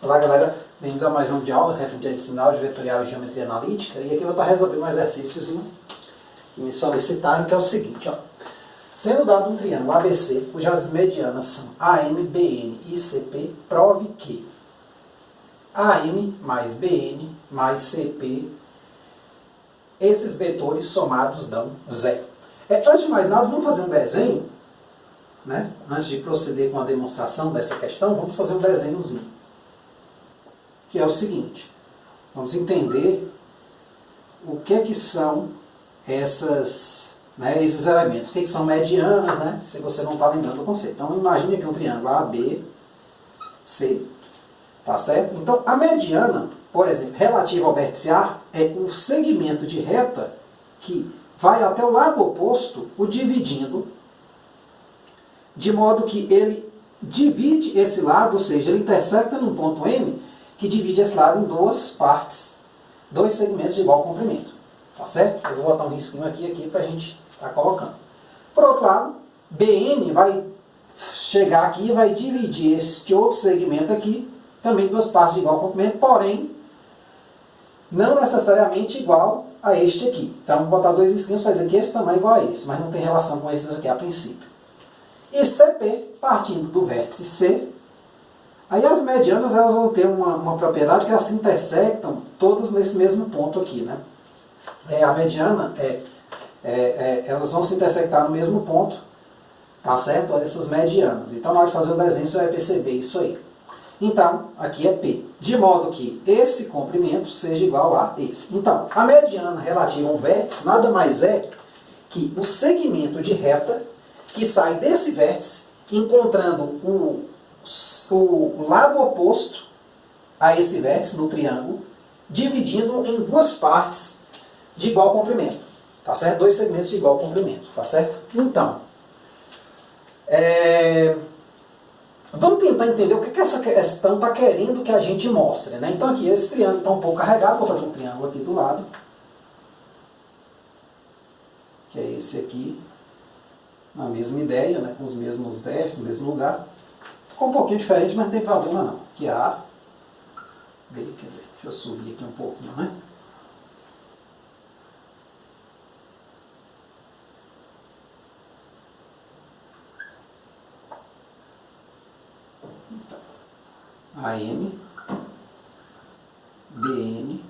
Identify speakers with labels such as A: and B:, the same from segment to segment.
A: Olá galera, bem-vindos a mais um de aula, referente a disciplinar de vetorial e geometria analítica. E aqui eu vou estar resolvendo um exercíciozinho que me solicitaram, que é o seguinte, ó. Sendo dado um triângulo ABC, cujas medianas são AM, BN e CP, prove que AM mais BN mais CP, esses vetores somados dão zero. Antes de mais nada, vamos fazer um desenho, né? Antes de proceder com a demonstração dessa questão, vamos fazer um desenhozinho. Que é o seguinte, vamos entender o que são esses elementos, o que são medianas, né? Se você não está lembrando do conceito. Então, imagine aqui um triângulo AB, C, tá certo? Então, a mediana, por exemplo, relativa ao vértice A, é o segmento de reta que vai até o lado oposto, o dividindo, de modo que ele divide esse lado, ou seja, ele intersecta num ponto M, que divide esse lado em duas partes, dois segmentos de igual comprimento. Tá certo? Eu vou botar um risquinho aqui para a gente estar colocando. Por outro lado, BN vai chegar aqui e vai dividir este outro segmento aqui, também em duas partes de igual comprimento, porém, não necessariamente igual a este aqui. Então, vou botar dois risquinhos para dizer que esse tamanho é igual a esse, mas não tem relação com esses aqui a princípio. E CP, partindo do vértice C, aí as medianas elas vão ter uma propriedade que elas se intersectam todas nesse mesmo ponto aqui, né? A mediana, elas vão se intersectar no mesmo ponto, tá certo? Essas medianas. Então, na hora de fazer o desenho, você vai perceber isso aí. Então, aqui é P, de modo que esse comprimento seja igual a esse. Então, a mediana relativa a um vértice nada mais é que o segmento de reta que sai desse vértice, encontrando o lado oposto a esse vértice no triângulo, dividindo em duas partes de igual comprimento. Tá certo? Dois segmentos de igual comprimento. Tá certo? Então, vamos tentar entender o que essa questão está querendo que a gente mostre, né? Então aqui, esse triângulo está um pouco carregado. Vou fazer um triângulo aqui do lado, que é esse aqui. A mesma ideia, né, com os mesmos vértices, no mesmo lugar. Ficou um pouquinho diferente, mas não tem problema não. Aqui A, B, quer ver? Deixa eu subir aqui um pouquinho, né? Então, AM, BN,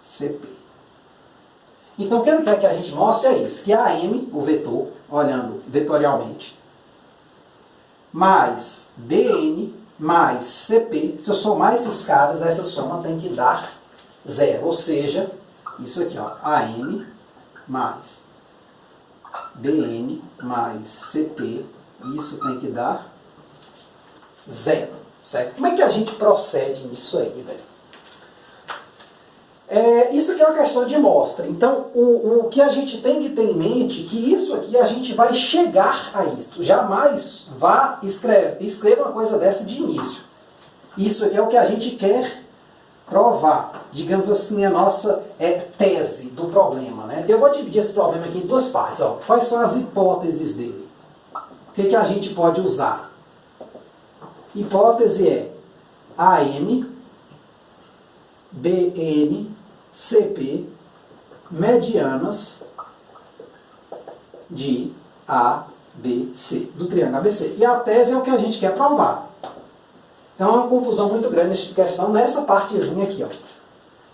A: CP. Então, o que ele quer que a gente mostre é isso, que AM, o vetor, olhando vetorialmente, mais BN, mais CP, se eu somar esses caras, essa soma tem que dar zero. Ou seja, isso aqui, ó, AM mais BN mais CP, isso tem que dar zero. Certo? Como é que a gente procede nisso aí, velho? Isso aqui é uma questão de mostra. Então, o que a gente tem que ter em mente é que isso aqui a gente vai chegar a isso. Jamais vá escreva uma coisa dessa de início. Isso aqui é o que a gente quer provar. Digamos assim, a nossa tese do problema, né? Eu vou dividir esse problema aqui em duas partes. Ó. Quais são as hipóteses dele? O que a gente pode usar? Hipótese é AM, BN, CP, medianas de ABC, do triângulo ABC. E a tese é o que a gente quer provar. Então, é uma confusão muito grande nessa questão, nessa partezinha aqui. Ó.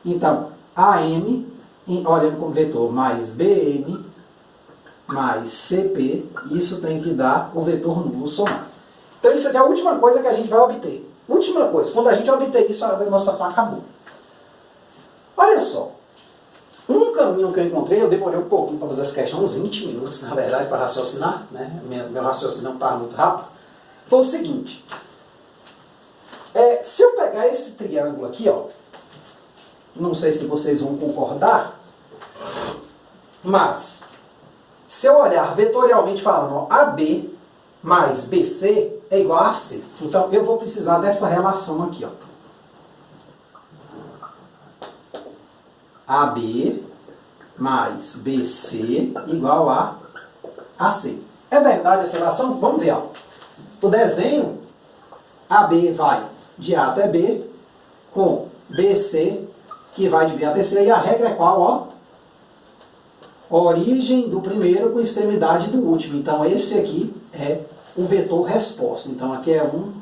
A: Então, AM, olhando como vetor, mais BN, mais CP, isso tem que dar o vetor nulo somado. Então, isso aqui é a última coisa que a gente vai obter. Última coisa. Quando a gente obter isso, a demonstração acabou. Olha só, um caminho que eu encontrei, eu demorei um pouquinho para fazer essa questão, uns 20 minutos, na verdade, para raciocinar, né? Meu raciocínio não estava muito rápido, foi o seguinte, se eu pegar esse triângulo aqui, ó, não sei se vocês vão concordar, mas, se eu olhar vetorialmente falando, ó, AB mais BC é igual a AC, então eu vou precisar dessa relação aqui, ó. AB mais BC igual a AC. É verdade essa relação? Vamos ver. Ó. O desenho AB vai de A até B, com BC, que vai de B até C, e a regra é qual? Ó? Origem do primeiro com extremidade do último. Então, esse aqui é o vetor resposta. Então, aqui é 1,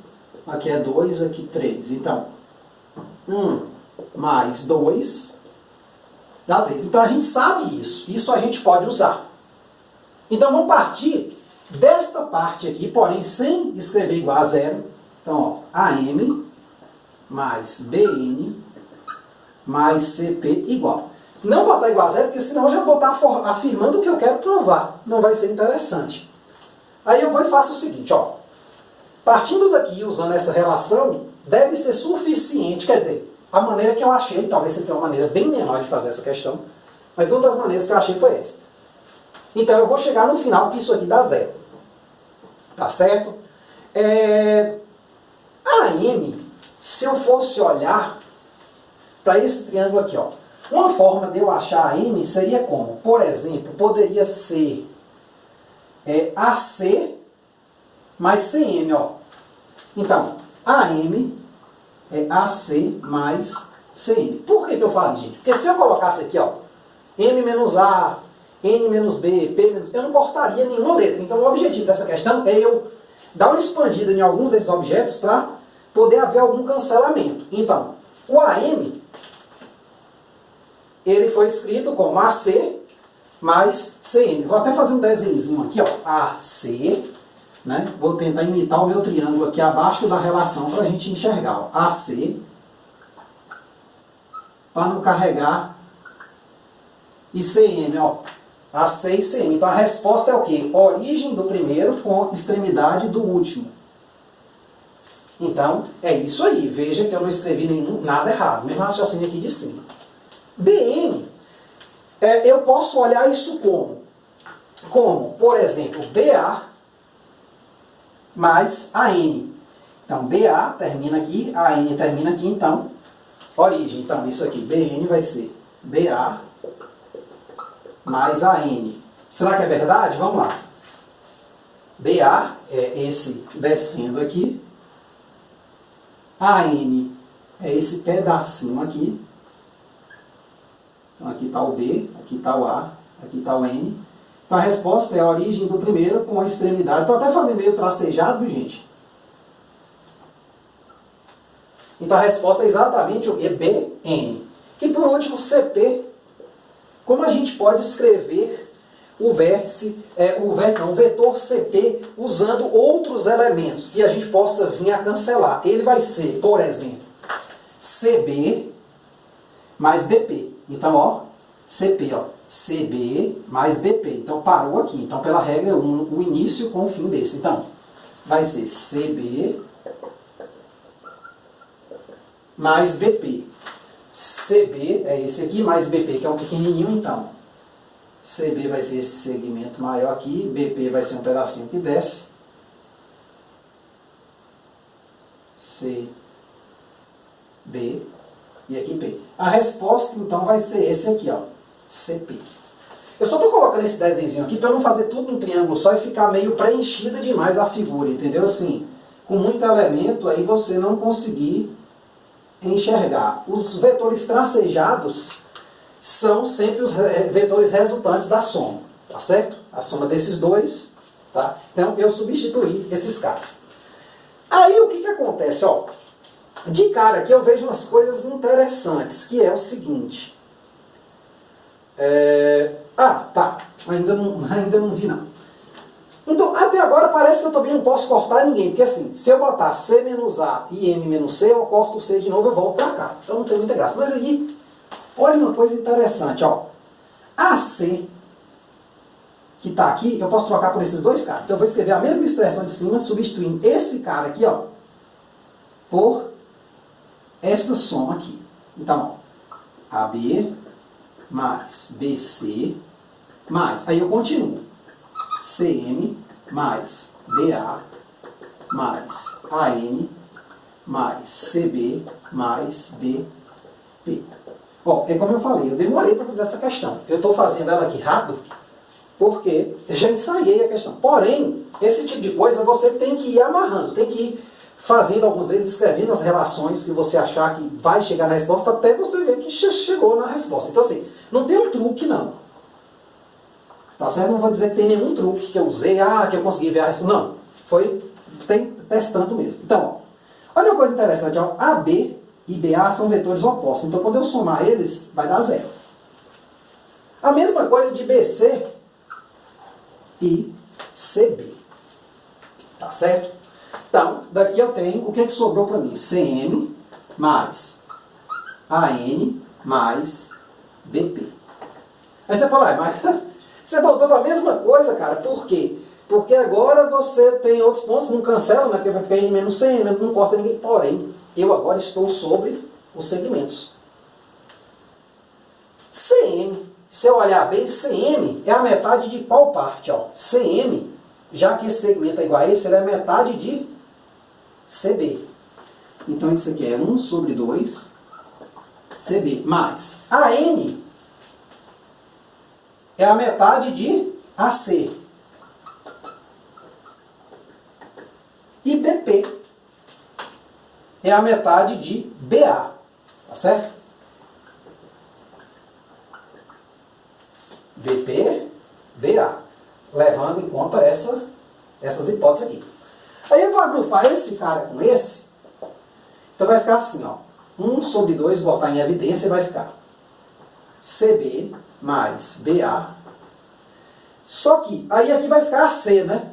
A: aqui é 2, aqui 3. Então, 1 mais 2 dá 3. Então, a gente sabe isso. Isso a gente pode usar. Então, vamos partir desta parte aqui, porém, sem escrever igual a zero. Então, ó, AM mais BN mais CP igual. Não botar igual a zero, porque senão eu já vou estar afirmando o que eu quero provar. Não vai ser interessante. Aí eu vou e faço o seguinte, ó. Partindo daqui, usando essa relação, deve ser suficiente, quer dizer, a maneira que eu achei, talvez você tenha uma maneira bem menor de fazer essa questão, mas uma das maneiras que eu achei foi essa. Então eu vou chegar no final que isso aqui dá zero. Tá certo? AM, se eu fosse olhar para esse triângulo aqui, ó, uma forma de eu achar AM seria como? Por exemplo, poderia ser AC mais CM, ó. Então, AM é AC mais CM. Por que eu falo, gente? Porque se eu colocasse aqui, ó, M menos A, N menos B, P menos... eu não cortaria nenhuma letra. Então, o objetivo dessa questão é eu dar uma expandida em alguns desses objetos para poder haver algum cancelamento. Então, o AM, ele foi escrito como AC mais CM. Vou até fazer um desenhozinho aqui, ó. AC, né? Vou tentar imitar o meu triângulo aqui abaixo da relação para a gente enxergar, ó. AC, para não carregar, e CM, ó. AC e CM. Então a resposta é o quê? Origem do primeiro com extremidade do último. Então, é isso aí. Veja que eu não escrevi nada errado. Mesmo raciocínio aqui de cima. BN, eu posso olhar isso como? Como, por exemplo, BA mais AN. Então, BA termina aqui, AN termina aqui, então, origem. Então, isso aqui, BN vai ser BA mais AN. Será que é verdade? Vamos lá. BA é esse descendo aqui. AN é esse pedacinho aqui. Então aqui está o B, aqui está o A, aqui está o N. Então a resposta é a origem do primeiro com a extremidade. Estou até fazendo meio tracejado, gente. Então a resposta é exatamente o que? BN. E por último, CP. Como a gente pode escrever o vetor CP usando outros elementos que a gente possa vir a cancelar? Ele vai ser, por exemplo, CB mais BP. Então, ó, CP, ó, CB mais BP. Então, parou aqui. Então, pela regra 1, o início com o fim desse. Então, vai ser CB mais BP. CB é esse aqui, mais BP, que é um pequenininho, então. CB vai ser esse segmento maior aqui, BP vai ser um pedacinho que desce. CB e aqui P. A resposta, então, vai ser esse aqui, ó, CP. Eu só estou colocando esse desenho aqui para não fazer tudo num triângulo só e ficar meio preenchida demais a figura, entendeu? Assim, com muito elemento, aí você não conseguir enxergar. Os vetores tracejados são sempre os vetores resultantes da soma, tá certo? A soma desses dois, tá? Então, eu substituí esses caras. Aí, o que acontece, ó? De cara aqui eu vejo umas coisas interessantes, que é o seguinte. Tá. Ainda não vi, não. Então, até agora parece que eu também não posso cortar ninguém, porque assim, se eu botar C menos A e M menos C, eu corto o C de novo e eu volto para cá. Então não tem muita graça. Mas aí, olha uma coisa interessante, ó. AC, que está aqui, eu posso trocar por esses dois caras. Então eu vou escrever a mesma expressão de cima, substituindo esse cara aqui, ó, por esta soma aqui. Então, ó, AB mais BC mais, aí eu continuo, CM mais BA mais AN mais CB mais BP. Bom, é como eu falei, eu demorei para fazer essa questão. Eu estou fazendo ela aqui rápido porque eu já ensaiei a questão. Porém, esse tipo de coisa você tem que ir amarrando, tem que ir fazendo algumas vezes, escrevendo as relações que você achar que vai chegar na resposta, até você ver que chegou na resposta. Então assim, não tem um truque não. Tá certo? Não vou dizer que tem nenhum truque que eu usei, que eu consegui ver a resposta. Não, foi testando mesmo. Então, ó, olha uma coisa interessante, ó, AB e BA são vetores opostos. Então quando eu somar eles, vai dar 0. A mesma coisa de BC e CB. Tá certo? Então, daqui eu tenho, o que sobrou para mim? CM mais AN mais BP. Aí você fala, mas você voltou para a mesma coisa, cara. Por quê? Porque agora você tem outros pontos, não cancela, né? Porque vai ficar N menos CM, não corta ninguém. Porém, eu agora estou sobre os segmentos. CM, se eu olhar bem, CM é a metade de qual parte? Ó? CM, já que esse segmento é igual a esse, ele é metade de CB. Então isso aqui é 1 sobre 2 CB, mais AN é a metade de AC. E BP é a metade de BA. Tá certo? BP, BA. Levando em conta essas hipóteses aqui. Aí eu vou agrupar esse cara com esse. Então vai ficar assim, ó. 1 sobre 2, botar em evidência, vai ficar CB mais BA. Só que, aí aqui vai ficar AC, né?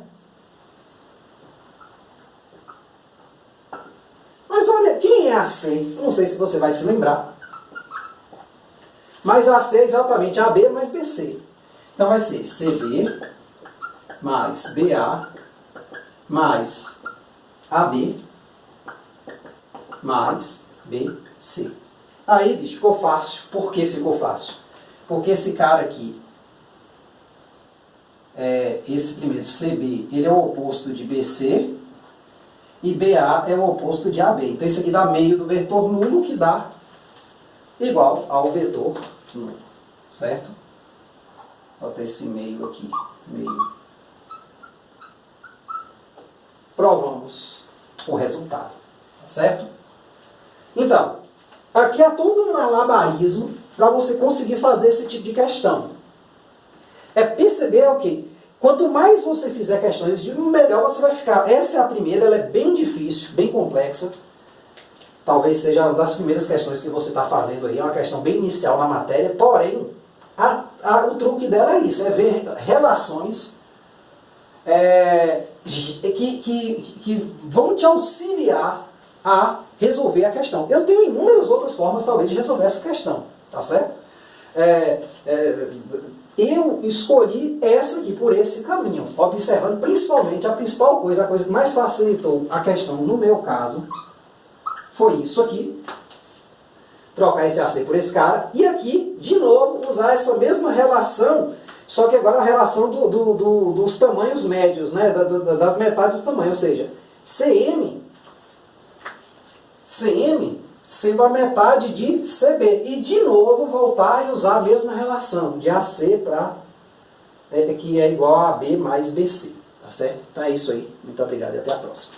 A: Mas olha, quem é AC? Não sei se você vai se lembrar. Mas AC é exatamente AB mais BC. Então vai ser CB mais BA mais AB mais BC. Aí, bicho, ficou fácil. Por que ficou fácil? Porque esse cara aqui, esse primeiro CB, ele é o oposto de BC e BA é o oposto de AB. Então isso aqui dá meio do vetor nulo, que dá igual ao vetor nulo. Certo? Bota esse meio aqui. Meio. Provamos o resultado. Tá certo? Então, aqui é todo um malabarismo para você conseguir fazer esse tipo de questão. Perceber o quê? Quanto mais você fizer questões, melhor você vai ficar. Essa é a primeira, ela é bem difícil, bem complexa. Talvez seja uma das primeiras questões que você está fazendo aí, é uma questão bem inicial na matéria, porém, o truque dela é isso, é ver relações que vão te auxiliar a resolver a questão. Eu tenho inúmeras outras formas, talvez, de resolver essa questão, tá certo? Eu escolhi essa aqui, por esse caminho, observando principalmente a principal coisa, a coisa que mais facilitou a questão, no meu caso, foi isso aqui, trocar esse AC por esse cara, e aqui, de novo, usar essa mesma relação, só que agora a relação dos tamanhos médios, né? Das metades do tamanho, ou seja, CM sendo a metade de CB. E de novo voltar e usar a mesma relação de AC para que é igual a AB mais BC. Tá certo? Então é isso aí. Muito obrigado e até a próxima.